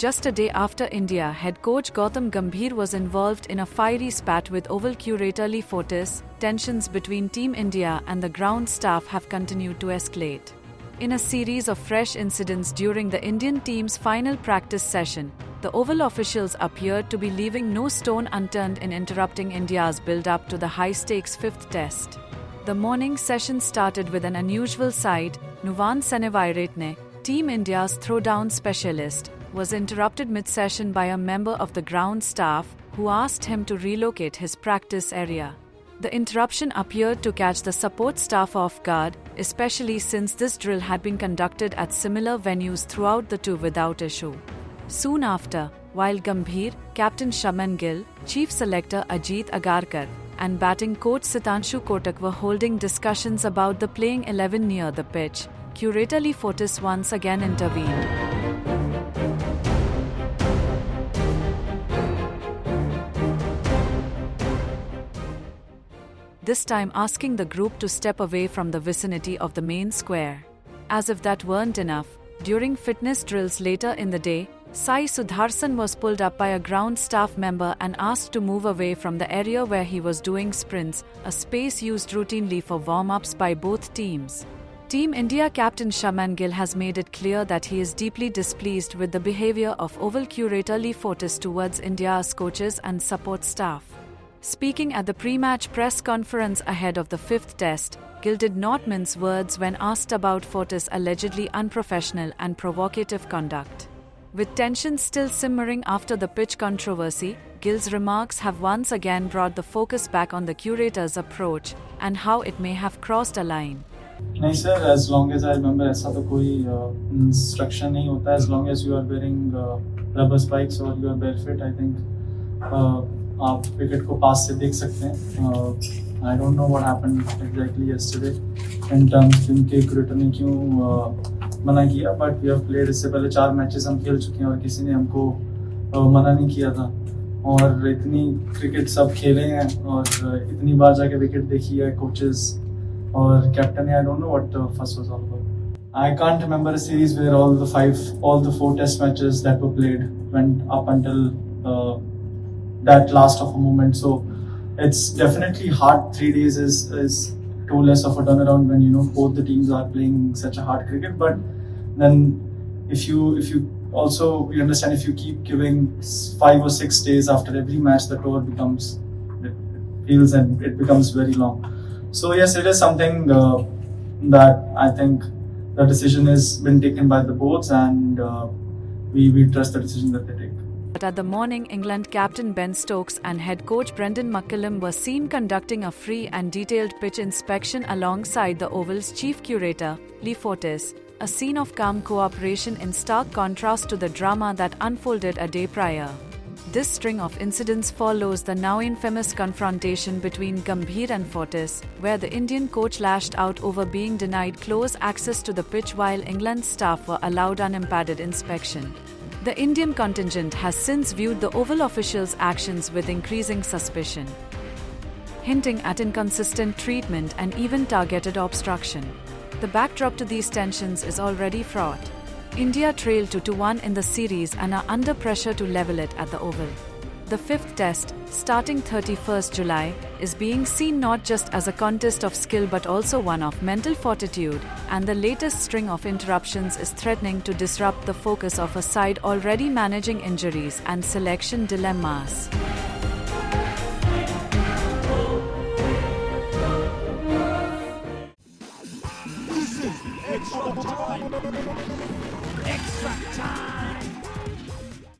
Just a day after India, head coach Gautam Gambhir was involved in a fiery spat with Oval curator Lee Fortis, tensions between Team India and the ground staff have continued to escalate. In a series of fresh incidents during the Indian team's final practice session, the Oval officials appeared to be leaving no stone unturned in interrupting India's build-up to the high-stakes fifth test. The morning session started with an unusual sight. Nuwan Senevairatne, Team India's throwdown specialist, was interrupted mid-session by a member of the ground staff who asked him to relocate his practice area. The interruption appeared to catch the support staff off guard, especially since this drill had been conducted at similar venues throughout the tour without issue. Soon after, while Gambhir, Captain Shaman Gill, Chief Selector Ajit Agarkar, and batting coach Sitanshu Kotak were holding discussions about the playing 11 near the pitch, curator Lee Fortis once again intervened. This time asking the group to step away from the vicinity of the main square. As if that weren't enough, during fitness drills later in the day, Sai Sudharsan was pulled up by a ground staff member and asked to move away from the area where he was doing sprints, a space used routinely for warm-ups by both teams. Team India captain Shaman Gill has made it clear that he is deeply displeased with the behavior of Oval curator Lee Fortis towards India's coaches and support staff. Speaking at the pre-match press conference ahead of the fifth test, Gill did not mince words when asked about Fortis' allegedly unprofessional and provocative conduct. With tensions still simmering after the pitch controversy, Gill's remarks have once again brought the focus back on the curator's approach and how it may have crossed a line. नहीं sir, as long as I remember ऐसा तो कोई instruction नहीं होता. As long as you are wearing rubber spikes or you are barefoot, I think आप wicket को पास से देख सकते हैं. I don't know what happened exactly yesterday in terms उनके क्यूरेटर ने क्यों मना किया, but we have played. इससे पहले 4 मैचेस हम खेल चुके हैं और किसी ने हमको मना नहीं किया था. और इतनी क्रिकेट सब खेले हैं और इतनी बार जाके विकेट देखी है कोचेस और कैप्टन है. I don't know what the fuss was all about. I can't remember a series where all the 4 test matches that were played went up until that last of a moment. So it's definitely hard. 3 days is too less of a turnaround when both the teams are playing such a hard cricket. But then if you also you understand, if you keep giving 5 or 6 days after every match, the tour becomes very long. So yes, it is something that I think the decision has been taken by the boards, and we trust the decision that they take. But at the morning, England captain Ben Stokes and head coach Brendan McCullum were seen conducting a free and detailed pitch inspection alongside the Oval's chief curator, Lee Fortis, a scene of calm cooperation in stark contrast to the drama that unfolded a day prior. This string of incidents follows the now infamous confrontation between Gambhir and Fortis, where the Indian coach lashed out over being denied close access to the pitch while England's staff were allowed unimpeded inspection. The Indian contingent has since viewed the Oval officials' actions with increasing suspicion, hinting at inconsistent treatment and even targeted obstruction. The backdrop to these tensions is already fraught. India trail 2-1 in the series and are under pressure to level it at the Oval. The fifth test, starting 31st July, is being seen not just as a contest of skill but also one of mental fortitude, and the latest string of interruptions is threatening to disrupt the focus of a side already managing injuries and selection dilemmas. Extra time! Extra time!